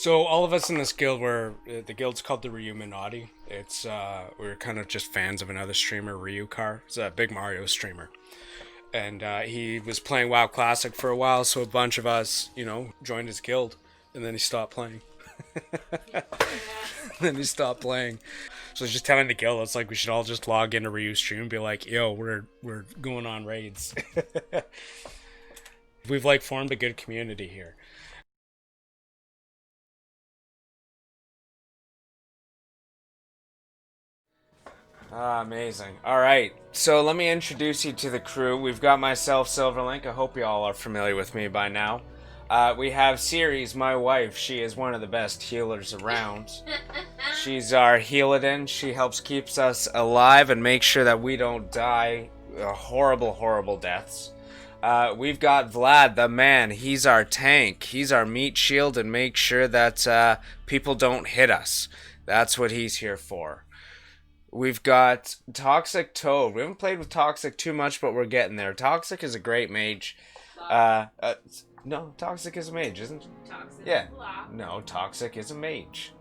So all of us in this guild were the guild's called the Ryuminati. It's we're kind of just fans of another streamer, Ryukar. He's a big Mario streamer, and he was playing WoW Classic for a while. So a bunch of us, joined his guild, and then he stopped playing. Then he stopped playing. So I was just telling the guild, it's like we should all just log into Ryu's stream and be like, "Yo, we're going on raids." We've like formed a good community here. Ah, amazing. All right, so let me introduce you to the crew. We've got myself, Silverlink. I hope you all are familiar with me by now. We have Ceries, my wife. She is one of the best healers around. She's our Healadin. She helps keeps us alive and makes sure that we don't die horrible, horrible deaths. We've got Vlad, the man. He's our tank. He's our meat shield and makes sure that people don't hit us. That's what he's here for. We've got ToxicToad. We haven't played with Toxic too much, but we're getting there. Toxic is a great mage. No, Toxic is a mage, isn't it? Toxic Yeah. is a lock. No, Toxic is a mage.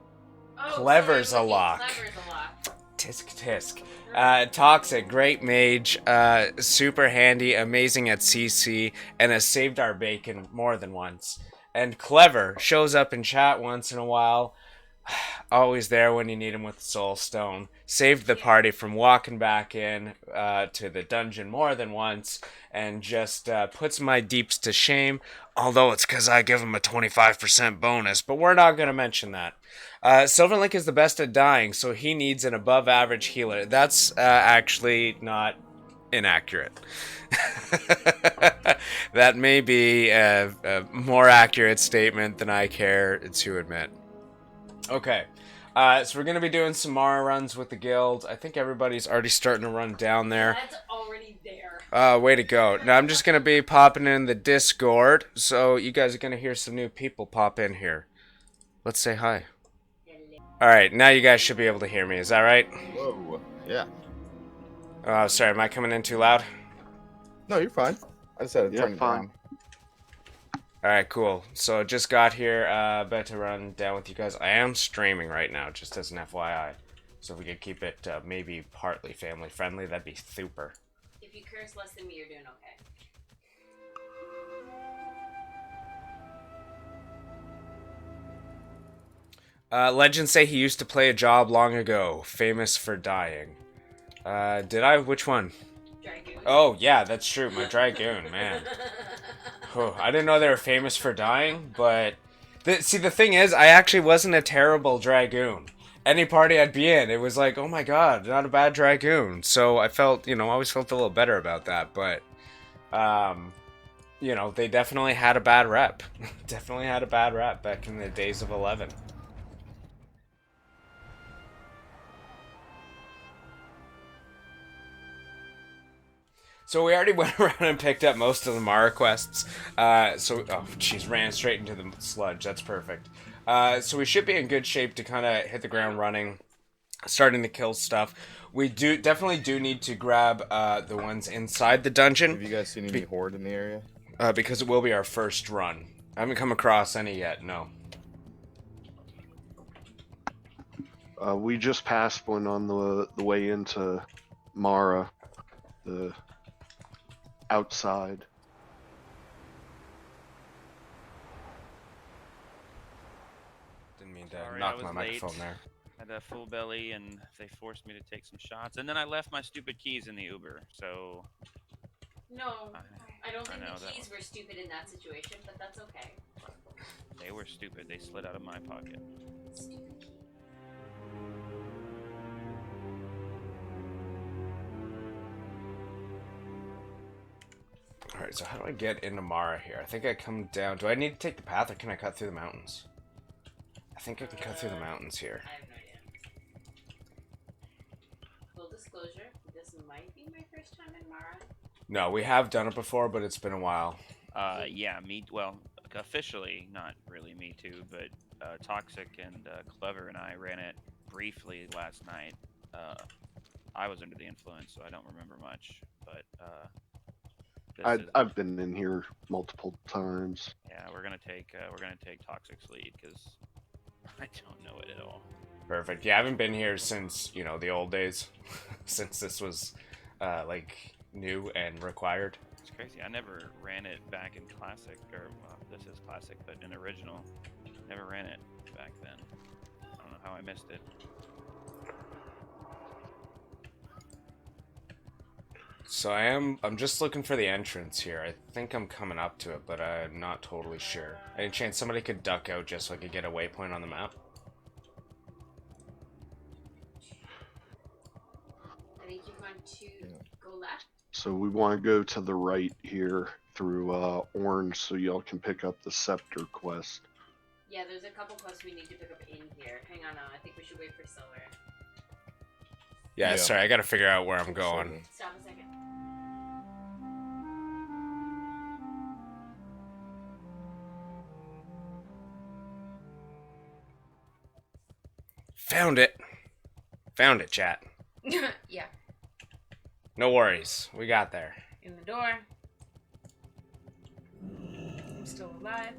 Oh, Clever's sorry, a lock. Clever's a lock. Tisk tisk. Toxic, great mage, super handy, amazing at CC, and has saved our bacon more than once. And Clever shows up in chat once in a while. Always there when you need him with the soul stone. Saved the party from walking back in to the dungeon more than once, and just puts my deeps to shame. Although it's because I give him a 25% bonus, but we're not going to mention that. Silverlink is the best at dying, so he needs an above average healer. That's actually not inaccurate. That may be a more accurate statement than I care to admit. Okay, so we're going to be doing some Mara runs with the guild. I think everybody's already starting to run down there. That's already there. Way to go. Now I'm just going to be popping in the Discord, so you guys are going to hear some new people pop in here. Let's say hi. Alright, now you guys should be able to hear me, is that right? Whoa, yeah. Oh, sorry, am I coming in too loud? No, you're fine. I just had to turn it down. Alright, cool. So just got here, about to run down with you guys. I am streaming right now, just as an FYI. So if we could keep it maybe partly family friendly, that'd be super. If you curse less than me, you're doing okay. Legends say he used to play a job long ago, famous for dying. Did I? Which one? Dragoon. Oh, yeah, that's true. My Dragoon, man. Oh, I didn't know they were famous for dying, but... See, the thing is, I actually wasn't a terrible Dragoon. Any party I'd be in, it was like, oh my god, not a bad Dragoon. So I felt, always felt a little better about that, but... they definitely had a bad rep. Definitely had a bad rep back in the days of 11. So we already went around and picked up most of the Mara quests. Oh, jeez, ran straight into the sludge. That's perfect. So we should be in good shape to kind of hit the ground running, starting to kill stuff. We definitely do need to grab the ones inside the dungeon. Have you guys seen any horde in the area? Because it will be our first run. I haven't come across any yet, no. We just passed one on the way into Mara, the outside. Didn't mean to Sorry, knock I was my microphone late. there. Had a full belly and they forced me to take some shots, and then I left my stupid keys in the Uber. So No, I don't think know the that keys were stupid in that situation, but that's okay. they were stupid. They slid out of my pocket. Stupid key. Alright, so how do I get into Mara here? I think I come down. Do I need to take the path or can I cut through the mountains? I think I can cut through the mountains here. I have no idea. Full disclosure, this might be my first time in Mara. No, we have done it before, but it's been a while. Yeah, well, officially, not really me too, but Toxic and Clever and I ran it briefly last night. I was under the influence, so I don't remember much, but I've been in here multiple times. Yeah, we're gonna take Toxic's lead because I don't know it at all. Perfect. Yeah, I haven't been here since, you know, the old days. Since this was, like, new and required. It's crazy. I never ran it back in Classic, or well, this is Classic, but in Original. Never ran it back then. I don't know how I missed it. So I'm just looking for the entrance here. I think I'm coming up to it, but I'm not totally sure. Any chance somebody could duck out just so I could get a waypoint on the map? I think you want to go left. So we want to go to the right here through Orange so y'all can pick up the Scepter quest. Yeah, there's a couple quests we need to pick up in here. Hang on, I think we should wait for Silver. Yeah, Yeah. sorry, I gotta figure out where I'm going. Stop a second. Found it. Found it, chat. Yeah, No worries. We got there. in the door. I'm still alive,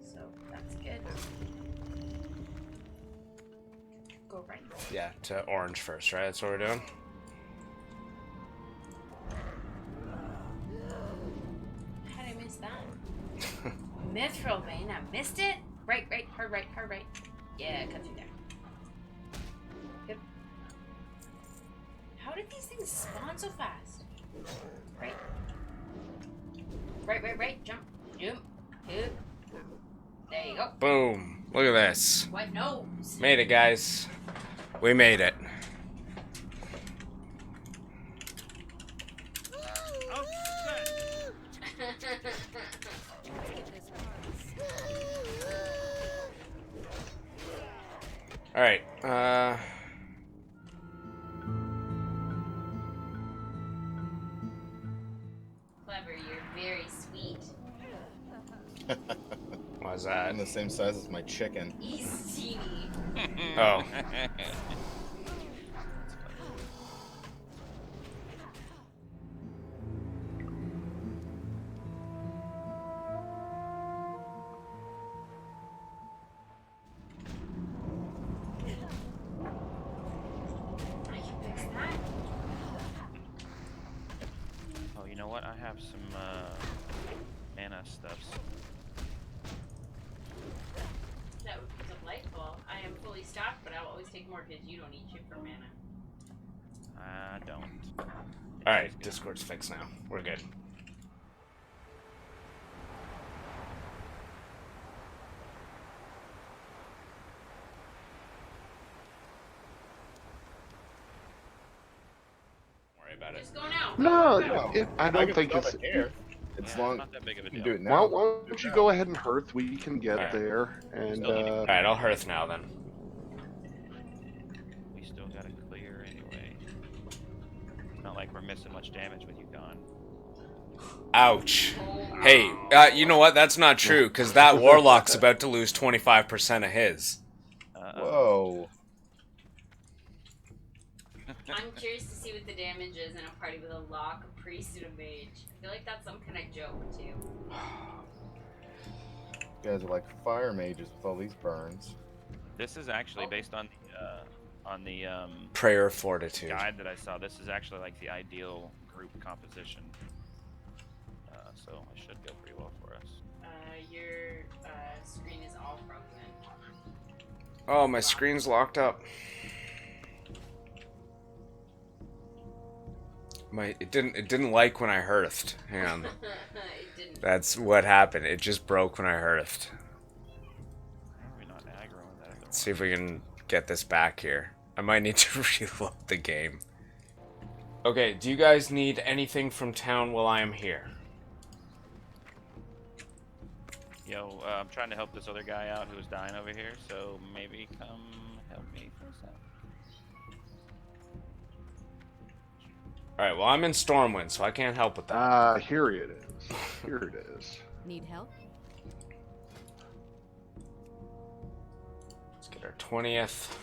so that's good. Go right. Yeah, to Orange first, right? That's what we're doing? How did I miss that? Mithril vein, I missed it? Right, hard right. Yeah, cut through there. Yep. How did these things spawn so fast? Right. Right, jump. There you go. Boom. Look at this. What nose? Made it, guys. We made it. Oh, shit! Alright, Clever, you're very sweet. what was that? I'm the same size as my chicken. He's teeny. Oh. I can fix that. Oh, you know what? I have some mana stuffs. That would be delightful. I am fully stocked, but I'll always take more because you don't eat shit for mana. I don't. Alright, Discord's fixed now. We're good. Don't worry about it. Just go now. No, Go. I don't think stop it's. it here. It's Yeah, long. not that big of a You deal. can do it now. Why don't you go ahead and Hearth? We can get Alright. there. And Alright, I'll hearth now then. We still gotta clear anyway. It's not like we're missing much damage with you gone. Ouch. Hey, you know what? That's not true, because that Warlock's about to lose 25% of his. Whoa. I'm curious to see what the damage is in a party with a lock, a priest, and a mage. I feel like that's some kind of joke, too. You guys are like fire mages with all these burns. This is actually based on the Prayer of Fortitude. guide that I saw. This is actually like the ideal group composition. So it should go pretty well for us. Your screen is all frozen. Oh, my screen's locked up. It didn't like when I hearthed. Hang on. It didn't. That's what happened. It just broke when I hearthed. We're not aggroing that. Let's see if we can get this back here. I might need to reload the game. Okay, do you guys need anything from town while I am here? Yo, I'm trying to help this other guy out who's dying over here, so maybe come help me for a sec. Alright, well I'm in Stormwind, so I can't help with that. here it is. Here it is. Need help? Let's get our 20th.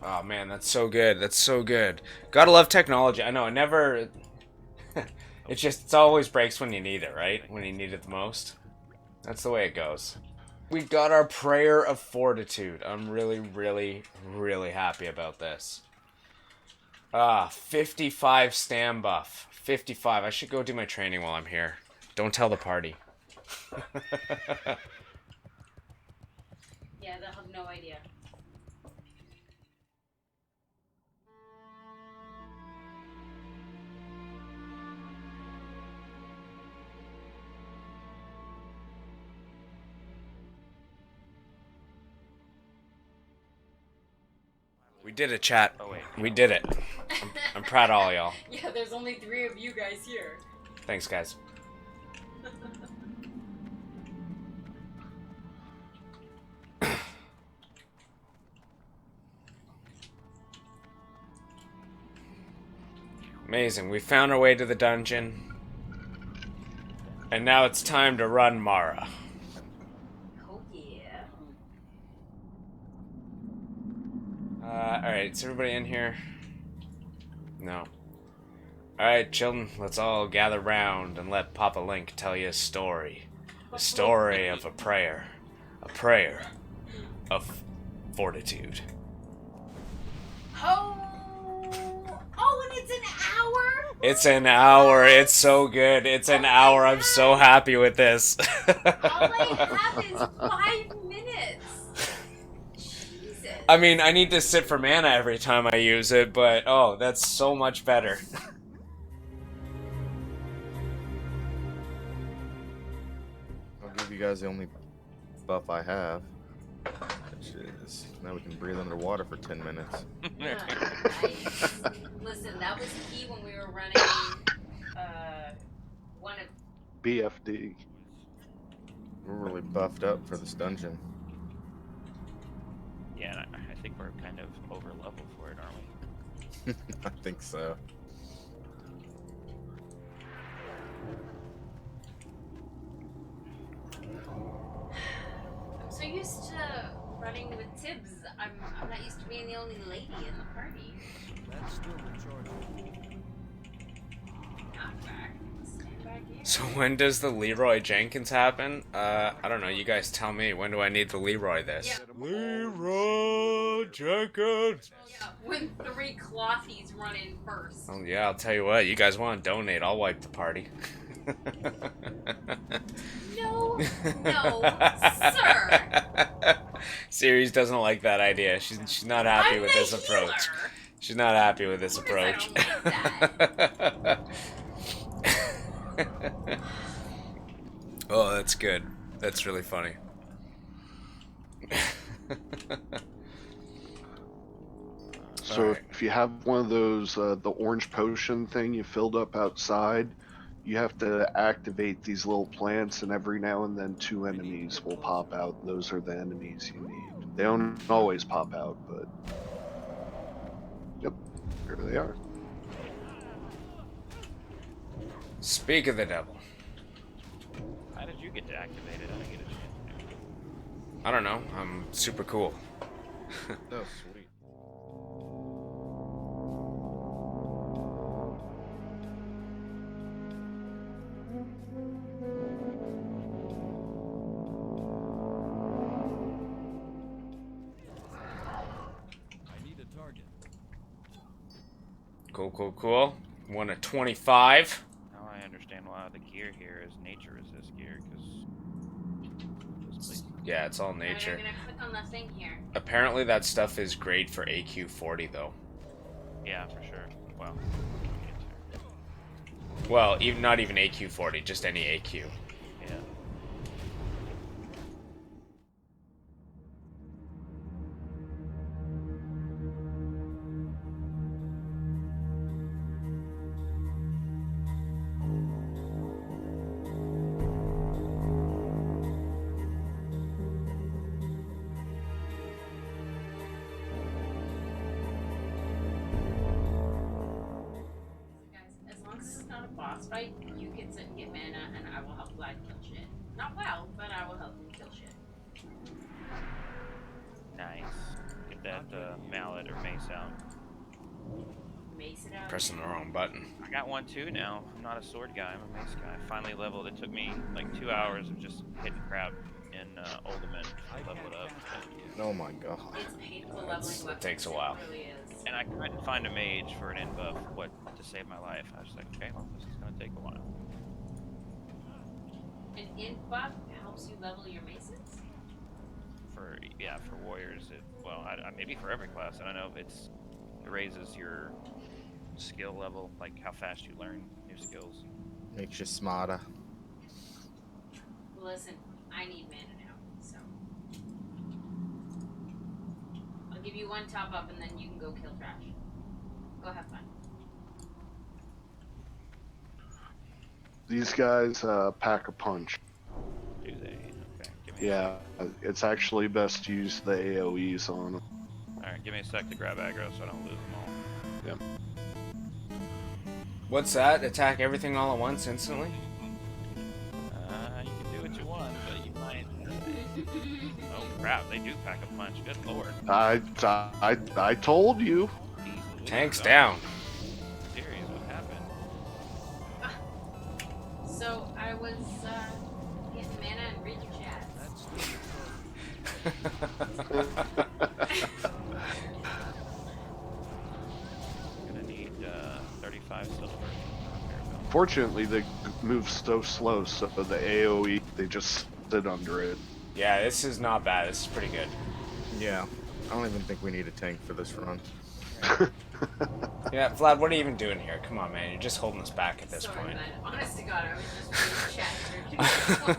Oh man, that's so good. That's so good. Gotta love technology. I know, it never... it always breaks when you need it, right? When you need it the most. That's the way it goes. We got our Prayer of Fortitude. I'm really, really, really happy about this. 55 stam buff. 55. I should go do my training while I'm here. Don't tell the party. Yeah, they'll have no idea. We did it, chat. Oh, wait. We did it. I'm proud of all y'all. Yeah, there's only 3 of you guys here. Thanks, guys. Amazing. We found our way to the dungeon. And now it's time to run Mara. Oh yeah. Alright, is everybody in here? No. Alright, children, let's all gather round and let Papa Link tell you a story. A story of a prayer. A prayer of fortitude. Oh, and it's an hour? It's an hour. It's so good. It's an hour. I'm so happy with this. All I have is 5 minutes. Jesus. I mean, I need to sit for mana every time I use it, but oh, that's so much better. I'll give you guys the only buff I have. Which is, now we can breathe underwater for 10 minutes. Yeah, nice. Listen, that was key when we were running one of BFD. We're really buffed up for this dungeon. Yeah, and I think we're kind of over level for it, aren't we? I think so. I'm so used to running with Tibbs. I'm not used to being the only lady in the party. That's still rechargeable. Not back. Stand back here. So when does the Leroy Jenkins happen? I don't know. You guys tell me. When do I need to Leroy this? Yeah. Leroy Jenkins. Yeah, when 3 clothies run in first. Oh yeah, I'll tell you what. You guys want to donate? I'll wipe the party. No, sir. Ceres doesn't like that idea. She's not happy I'm with the this approach. healer. She's not happy with this Of course I approach. don't like Oh, that's good. That's really funny. So Alright. if you have one of those, the orange potion thing you filled up outside, you have to activate these little plants, and every now and then 2 enemies will pop out. Those are the enemies you need. They don't always pop out, but yep, here they are. Speak of the devil. How did you get to activate it? I didn't get a chance to. I don't know. I'm super cool. Oh, sweet. I need a target. Cool, cool, cool. 1 of 25. Now I understand why the gear here is nature resist gear, because Yeah, it's all Alright, nature. I'm gonna click on the thing here. Apparently that stuff is great for AQ 40 though. yeah, for sure. Well, Well, even not even AQ 40, just any AQ. yeah. Guys, as long as it's not a boss fight, you can sit and get mana and I will help Vlad kill shit. Not well, but I will help him kill shit. Nice. Get that mallet or mace out. Mace it out. Pressing the wrong button. I got one too now. I'm not a sword guy, I'm a mace guy. Finally leveled. It took me like 2 hours of just hitting crap. in Ultimate to level it up. Oh my god. It's painful leveling It weapons. takes a while. It really is. And I couldn't find a mage for an in buff to save my life. I was just like, okay, well, this is gonna take a while. An int buff helps you level your maces? For warriors, maybe for every class. I don't know. It raises your skill level, like how fast you learn new skills. Makes you smarter. Listen, I need mana now, so I'll give you one top up and then you can go kill trash. Go have fun. These guys pack a punch. Do they? Okay. Give me Yeah, it's actually best to use the AoEs on them. Alright, give me a sec to grab aggro so I don't lose them all. Yep. What's that? Attack everything all at once instantly? You can do what you want, but you might. Oh crap! They do pack a punch. Good lord. I told you. Easily. Tanks Oh, down. Ceries, what happened? So I was getting mana and reading chat. That's still a target. Gonna need 35 silver. Fortunately, they move so slow, so the AoE, they just sit under it. Yeah, this is not bad. This is pretty good. Yeah. I don't even think we need a tank for this run. Yeah, Vlad, what are you even doing here? Come on, man. You're just holding us back at this Sorry, point. man. Honest to God, I was just reading chat.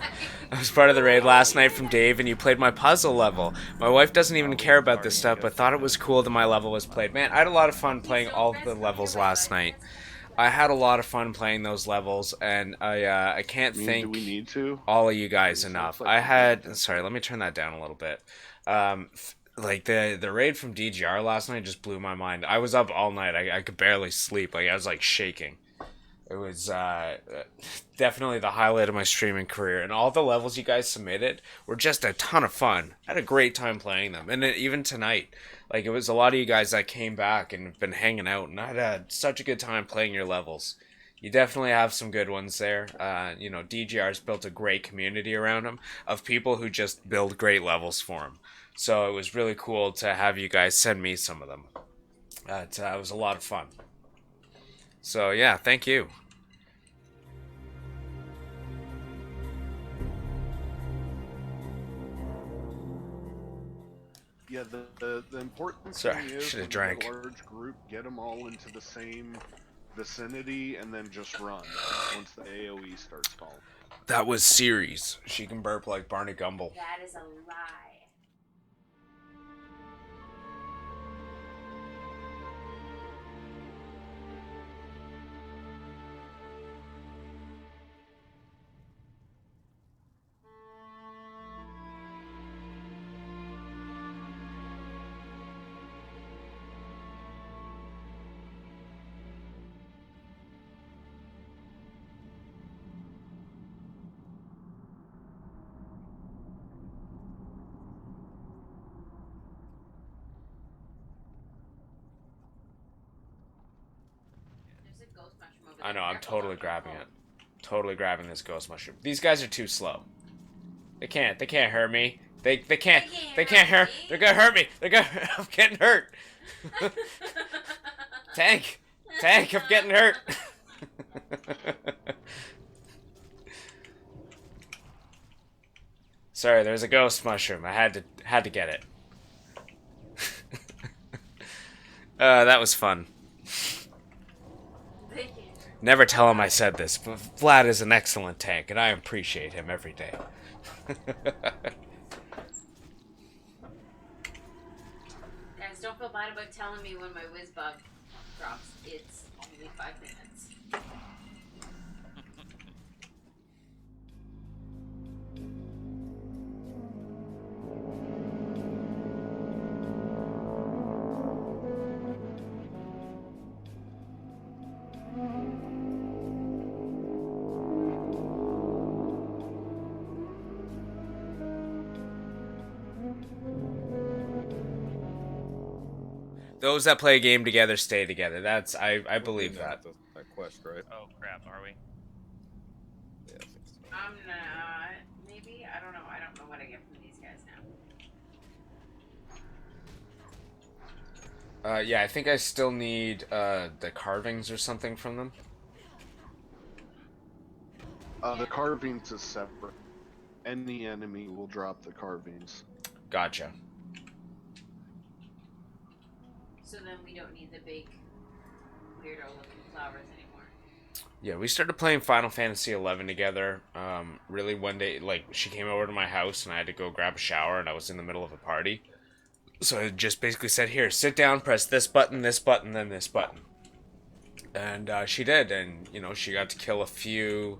I was part of the raid last night from Dave, and you played my puzzle level. My wife doesn't even care about this stuff, but thought it was cool that my level was played. Man, I had a lot of fun playing all the levels last night. I had a lot of fun playing those levels, and I can't I mean, thank do we need to? all of you guys enough. I had... Sorry, let me turn that down a little bit. Like, the raid from DGR last night just blew my mind. I was up all night. I could barely sleep. Like, I was, like, shaking. It was definitely the highlight of my streaming career. And all the levels you guys submitted were just a ton of fun. I had a great time playing them. And even tonight, like, it was a lot of you guys that came back and have been hanging out. And I had such a good time playing your levels. You definitely have some good ones there. DGR's built a great community around them of people who just build great levels for them. So it was really cool to have you guys send me some of them. It was a lot of fun. So yeah, thank you. Yeah, the important Sorry, thing is should have when you have drank. a large group, get them all into the same vicinity and then just run once the AoE starts falling. That was Ceries. She can burp like Barney Gumble. That is a lie. There's a ghost mushroom over there. I know, I'm Careful, totally don't grabbing fall. it. Totally grabbing this ghost mushroom. These guys are too slow. They can't hurt me. They can't hurt. They're gonna hurt me. I'm getting hurt. Tank, I'm getting hurt. Sorry, there's a ghost mushroom. I had to get it. That was fun. They can't. Never tell him I said this, but Vlad is an excellent tank, and I appreciate him every day. Guys, don't feel bad about telling me when my whiz bug drops. It's only 5 minutes. Those that play a game together stay together. That's I believe that. That quest, right? Oh crap, are we? Yeah, I think so. I'm not. Maybe XP? I don't know. I don't know what I get from these guys now. Yeah, I think I still need the carvings or something from them. The carvings is separate. Any enemy will drop the carvings. Gotcha. So then we don't need the big weirdo looking flowers anymore. Yeah, we started playing Final Fantasy XI together. Really, one day, like, she came over to my house and I had to go grab a shower and I was in the middle of a party. So I just basically said, here, sit down, press this button, then this button. And she did, and, you know, she got to kill a few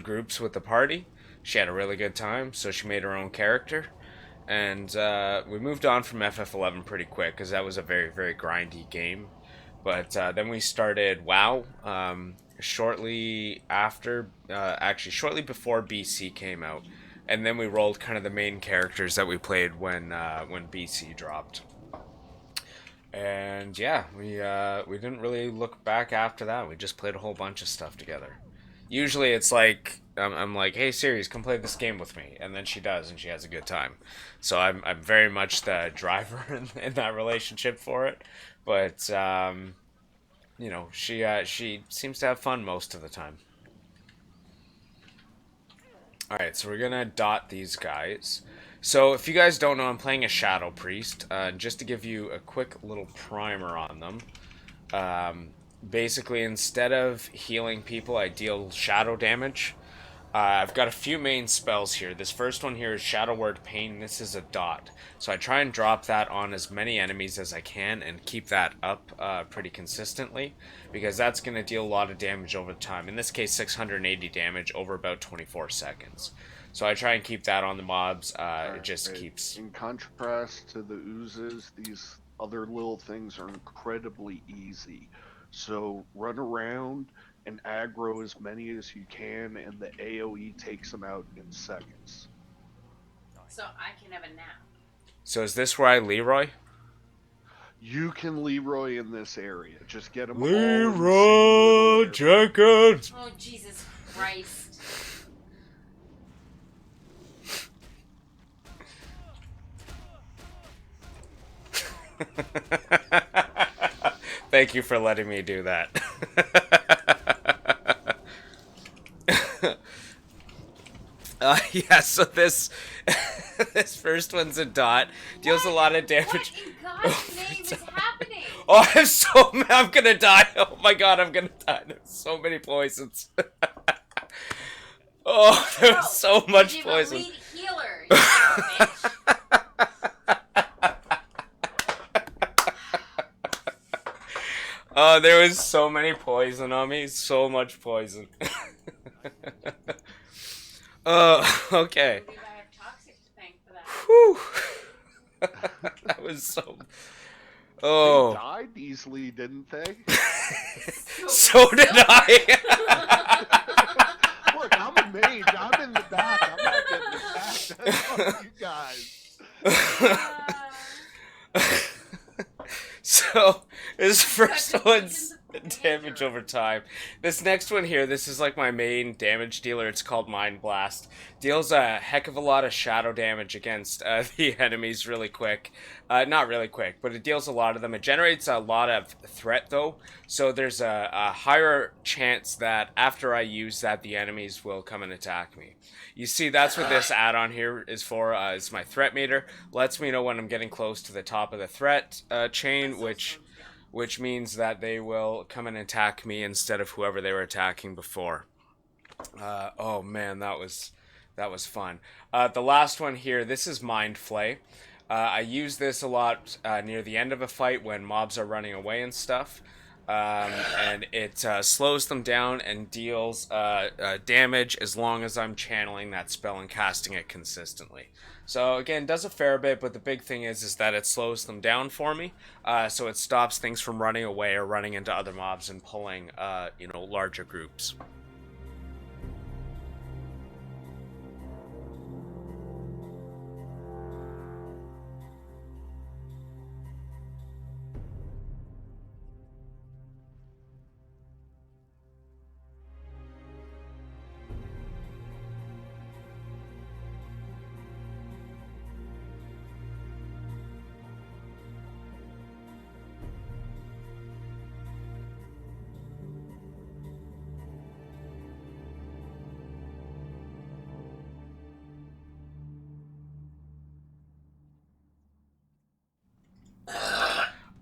groups with the party. She had a really good time, so she made her own character. And we moved on from FF11 pretty quick, because that was a very, very grindy game. But then we started WoW, shortly before BC came out. And then we rolled kind of the main characters that we played when BC dropped. And yeah, we didn't really look back after that. We just played a whole bunch of stuff together. Usually it's like I'm like, hey Ceres, come play this game with me, and then she does, and she has a good time. So I'm very much the driver in that relationship for it. But you know, she seems to have fun most of the time. Alright, so we're gonna dot these guys. So if you guys don't know, I'm playing a Shadow Priest. Just to give you a quick little primer on them. Basically, instead of healing people, I deal shadow damage. I've got a few main spells here. This first one here is Shadow Word Pain. This is a dot. So I try and drop that on as many enemies as I can and keep that up pretty consistently, because that's going to deal a lot of damage over time. In this case, 680 damage over about 24 seconds. So I try and keep that on the mobs. It just keeps... In contrast to the oozes, these other little things are incredibly easy. So run around and aggro as many as you can, and the AoE takes them out in seconds. So I can have a nap. So is this where I Leroy? You can Leroy in this area. Just get them Leroy Jenkins! Oh, Jesus Christ. Thank you for letting me do that. Yeah, so this this first one's a dot. Deals a lot of damage. What in God's name is happening? Oh, I'm gonna die. Oh my god, I'm gonna die. There's so many poisons. Oh, there's so much poison. Lead healer, you bitch. Oh, there was so many poison on me. So much poison. Okay. I believe I have Toxic to thank for that. Whew. That was so... Oh. They died easily, didn't they? So did I. Look, I'm a mage. I'm in the back. I'm not getting attacked. That's you guys. So, this first one's damage over time. This next one here, this is like my main damage dealer. It's called Mind Blast. Deals a heck of a lot of shadow damage against the enemies really quick. Not really quick, but it deals a lot of them. It generates a lot of threat though, so there's a higher chance that after I use that, the enemies will come and attack me. You see, that's what this add-on here is for. Is my threat meter. Lets me know when I'm getting close to the top of the threat chain, which means that they will come and attack me instead of whoever they were attacking before. Oh man, that was fun. The last one here, this is Mind Flay. I use this a lot near the end of a fight when mobs are running away and stuff. And it slows them down and deals damage as long as I'm channeling that spell and casting it consistently. So again, does a fair bit, but the big thing is that it slows them down for me, so it stops things from running away or running into other mobs and pulling, larger groups.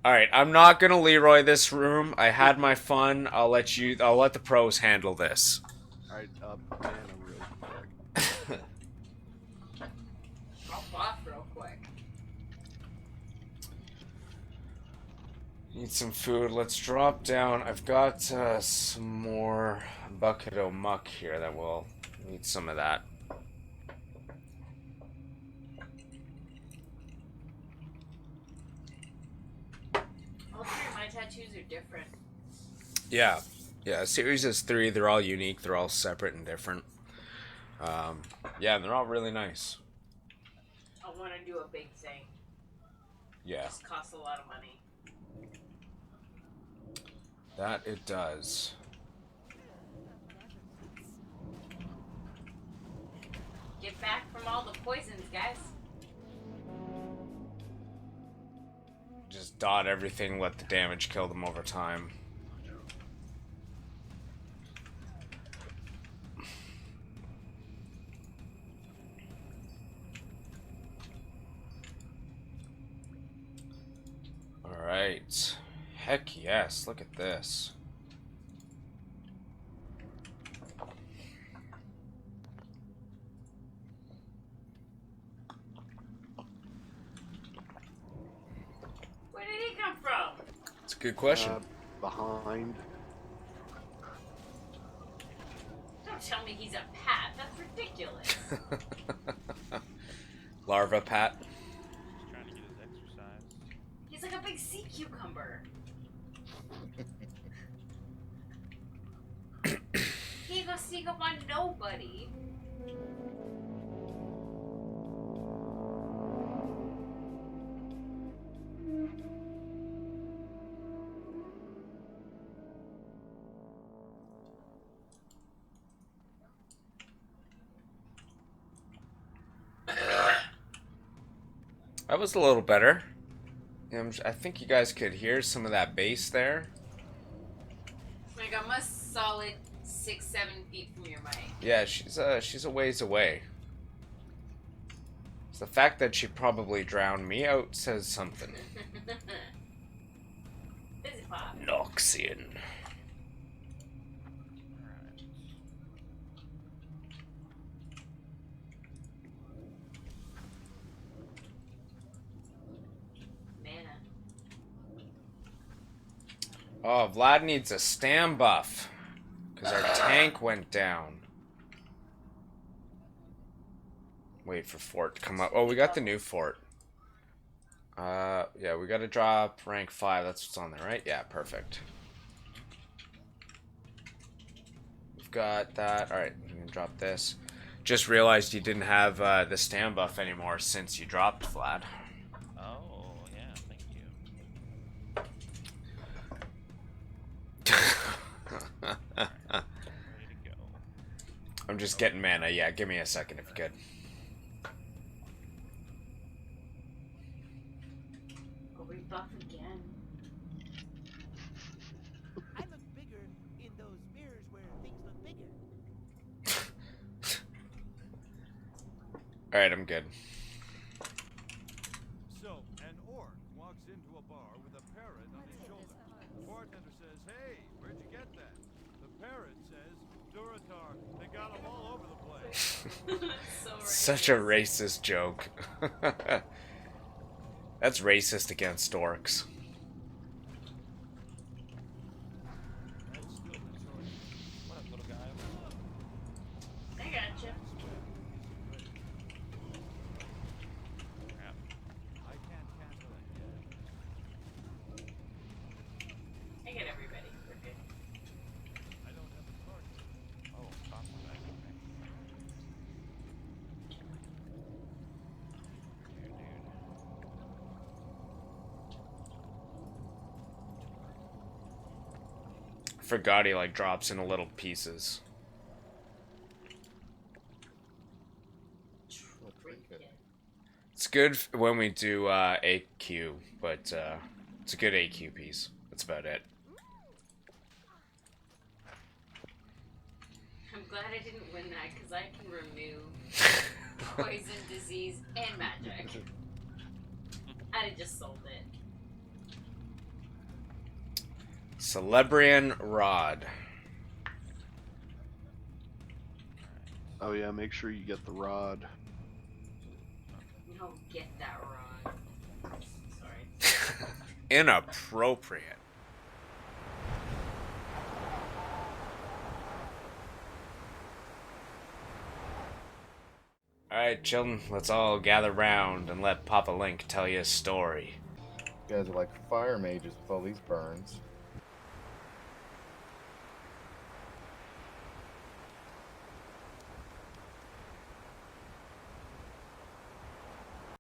Alright, I'm not gonna Leroy this room. I had my fun. I'll let the pros handle this. Alright, mana real quick. I'll buff real quick. Need some food. Let's drop down. I've got some more bucket o' muck here that will need some of that. All three of my tattoos are different. Yeah. Yeah, Ceries is 3. They're all unique. They're all separate and different. Yeah, they're all really nice. I want to do a big thing. Yeah. It just costs a lot of money. That it does. Get back from all the poisons, guys. Just dot everything, let the damage kill them over time. Alright. Heck yes, look at this. Where did he come from? It's a good question. Behind. Don't tell me he's a pat. That's ridiculous. Larva Pat. He's trying to get his exercise. He's like a big sea cucumber. He ain't gonna sneak up on nobody. That was a little better. I think you guys could hear some of that bass there. Like I'm a solid 6-7 feet from your mic. Yeah, she's a ways away. So the fact that she probably drowned me out says something. Busy pop. Noxian. Alright. Mana. Oh, Vlad needs a stam buff. Because our tank went down. Wait for fort to come up. Oh, we got the new fort. Yeah, we gotta drop rank 5. That's what's on there, right? Yeah, perfect. We've got that. Alright, I'm gonna drop this. Just realized you didn't have the stam buff anymore since you dropped Vlad. Oh, yeah, thank you. Alright, ready to go. I'm just getting mana. Yeah, give me a second if you could. Go rebuff again. I look bigger in those mirrors where things look bigger. Alright, I'm good. So, an orc walks into a bar with a parrot on his shoulder. The bartender says, "Hey, where'd you get that?" The parrot says, "Duratar, they got them all over the place." So Such a racist joke. That's racist against orcs. That's still the choice. What up, little guy? I gotcha. Crap. I can't cancel it yet. I get everybody. We're good. I don't have a target. Oh, top of that. Okay. Here, dude. Forgot he like drops into little pieces. It's good when we do AQ, but it's a good AQ piece. That's about it. I'm glad I didn't win that because I can remove poison, disease, and magic. I'd have just sold it. Celebrian Rod. Oh yeah, make sure you get the rod. No, get that rod. Sorry. Inappropriate. Alright, children, let's all gather round and let Papa Link tell you a story. You guys are like fire mages with all these burns.